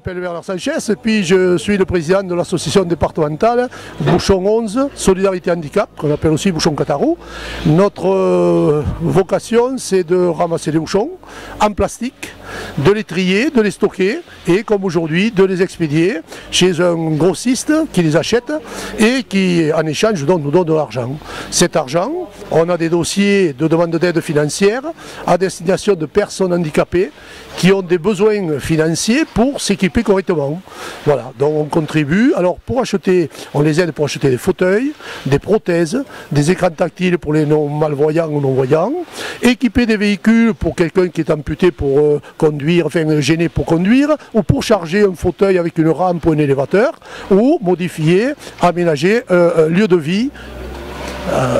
m'appelle Bernard Sanchez et puis je suis le président de l'association départementale Bouchon 11, Solidarité Handicap, qu'on appelle aussi Bouchon Catarou. Notre vocation, c'est de ramasser les bouchons en plastique, de les trier, de les stocker et comme aujourd'hui, de les expédier chez un grossiste qui les achète et qui, en échange, nous donne de l'argent. Cet argent, on a des dossiers de demande d'aide financière à destination de personnes handicapées qui ont des besoins financiers pour s'équiper correctement. Voilà, donc on contribue. Alors pour acheter, on les aide pour acheter des fauteuils, des prothèses, des écrans tactiles pour les non-malvoyants ou non-voyants, équiper des véhicules pour quelqu'un qui est amputé pour conduire, enfin gêné pour conduire, ou pour charger un fauteuil avec une rampe ou un élévateur, ou modifier, aménager un lieu de vie.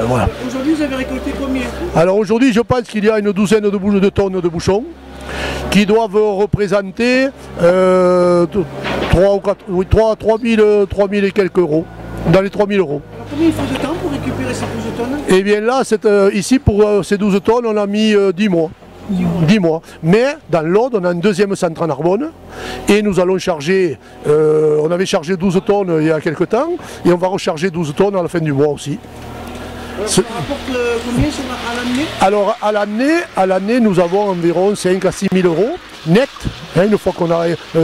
Voilà. Aujourd'hui vous avez récolté combien? Alors aujourd'hui je pense qu'il y a une douzaine de tonnes de bouchons qui doivent représenter 3 000 et quelques euros, dans les 3 000 euros. Alors combien il faut de temps pour récupérer ces 12 tonnes? Eh bien là, ici pour ces 12 tonnes, on a mis 10 mois. 10 mois. Mais dans l'Aude, on a un deuxième centre en Narbonne et nous allons charger, on avait chargé 12 tonnes il y a quelques temps et on va recharger 12 tonnes à la fin du mois aussi. Ça rapporte combien à l'année? Alors à l'année, nous avons environ 5 à 6 000 euros net, hein, une fois qu'on a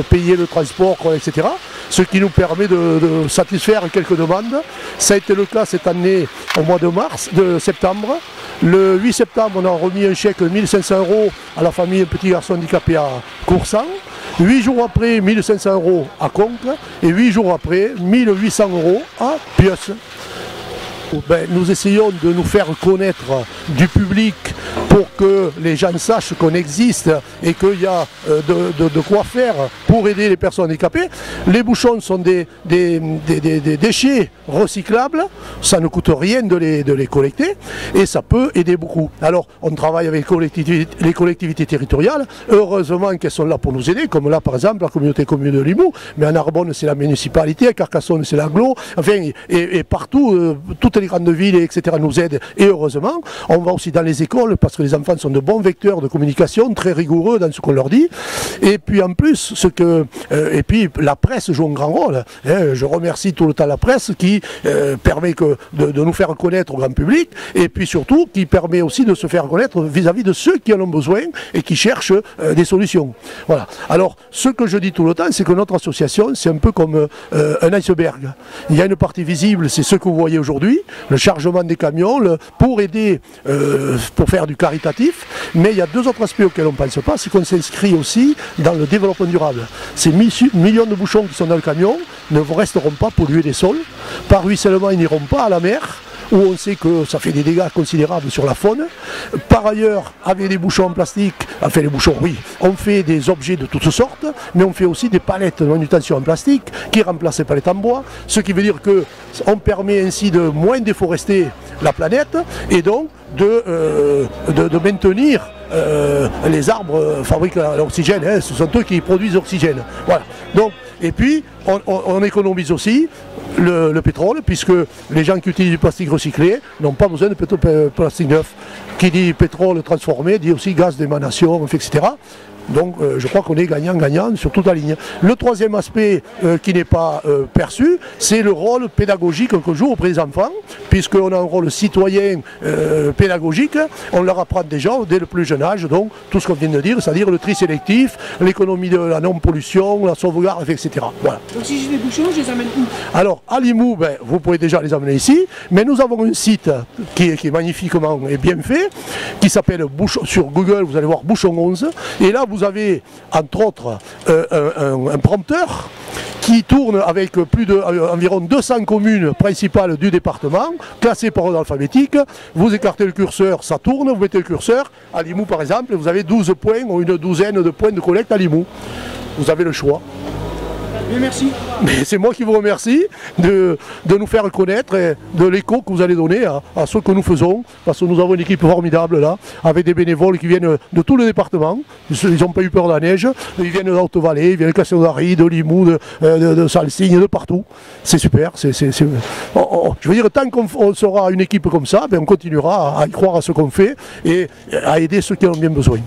payé le transport, etc. Ce qui nous permet de satisfaire quelques demandes. Ça a été le cas cette année au mois de septembre. Le 8 septembre, on a remis un chèque de 1 500 euros à la famille Petit Garçon Handicapé à Coursan. 8 jours après, 1 500 euros à Conques. Et 8 jours après, 1 800 euros à Pieusse. Ben, nous essayons de nous faire connaître du public pour que les gens sachent qu'on existe et qu'il y a de quoi faire pour aider les personnes handicapées. Les bouchons sont des déchets recyclables, ça ne coûte rien de les collecter et ça peut aider beaucoup. Alors on travaille avec les collectivités territoriales, heureusement qu'elles sont là pour nous aider, comme là par exemple la communauté commune de Limoux, mais à Narbonne c'est la municipalité, à Carcassonne c'est l'agglo, enfin et partout, toutes les grandes villes, etc. nous aident et heureusement. On va aussi dans les écoles parce que les enfants sont de bons vecteurs de communication, très rigoureux dans ce qu'on leur dit. Et puis en plus, et puis la presse joue un grand rôle. Hein. Je remercie tout le temps la presse qui permet de nous faire connaître au grand public et puis surtout qui permet aussi de se faire connaître vis-à-vis de ceux qui en ont besoin et qui cherchent des solutions. Voilà. Alors ce que je dis tout le temps, c'est que notre association, c'est un peu comme un iceberg. Il y a une partie visible, c'est ce que vous voyez aujourd'hui, le chargement des camions, pour aider, pour faire du caritatif, mais il y a deux autres aspects auxquels on ne pense pas, c'est qu'on s'inscrit aussi dans le développement durable. Ces millions de bouchons qui sont dans le camion ne resteront pas polluer les sols, par ruissellement ils n'iront pas à la mer, où on sait que ça fait des dégâts considérables sur la faune. Par ailleurs, avec les bouchons en plastique, enfin les bouchons, oui, on fait des objets de toutes sortes, mais on fait aussi des palettes de manutention en plastique qui remplacent les palettes en bois, ce qui veut dire qu'on permet ainsi de moins déforester la planète et donc de maintenir les arbres fabriquent l'oxygène, hein, ce sont eux qui produisent l'oxygène. Voilà. Donc, et puis on économise aussi le pétrole, puisque les gens qui utilisent du plastique recyclé n'ont pas besoin de plastique neuf. Qui dit pétrole transformé dit aussi gaz d'émanation, etc. Donc je crois qu'on est gagnant-gagnant sur toute la ligne. Le troisième aspect qui n'est pas perçu, c'est le rôle pédagogique que joue auprès des enfants, puisqu'on a un rôle citoyen pédagogique, on leur apprend déjà dès le plus jeune âge, donc tout ce qu'on vient de dire, c'est-à-dire le tri sélectif, l'économie de la non-pollution, la sauvegarde, etc. Voilà. Donc si j'ai des bouchons, je les amène où? Alors à Limoux, ben, vous pouvez déjà les amener ici, mais nous avons un site qui est magnifiquement et bien fait, qui s'appelle sur Google, vous allez voir Bouchon 11, et là vous avez entre autres un prompteur qui tourne avec environ 200 communes principales du département, classées par ordre alphabétique. Vous écartez le curseur, ça tourne, vous mettez le curseur. À Limoux par exemple, vous avez 12 points ou une douzaine de points de collecte à Limoux. Vous avez le choix. Bien, merci. Mais c'est moi qui vous remercie de nous faire connaître et de l'écho que vous allez donner à ce que nous faisons, parce que nous avons une équipe formidable là, avec des bénévoles qui viennent de tout le département. Ils n'ont pas eu peur de la neige, ils viennent de la Haute-Vallée, ils viennent de Castelnaudary, de Limoux, de Salsigne, de partout. C'est super. Je veux dire, tant qu'on sera une équipe comme ça, ben on continuera à y croire à ce qu'on fait et à aider ceux qui en ont bien besoin.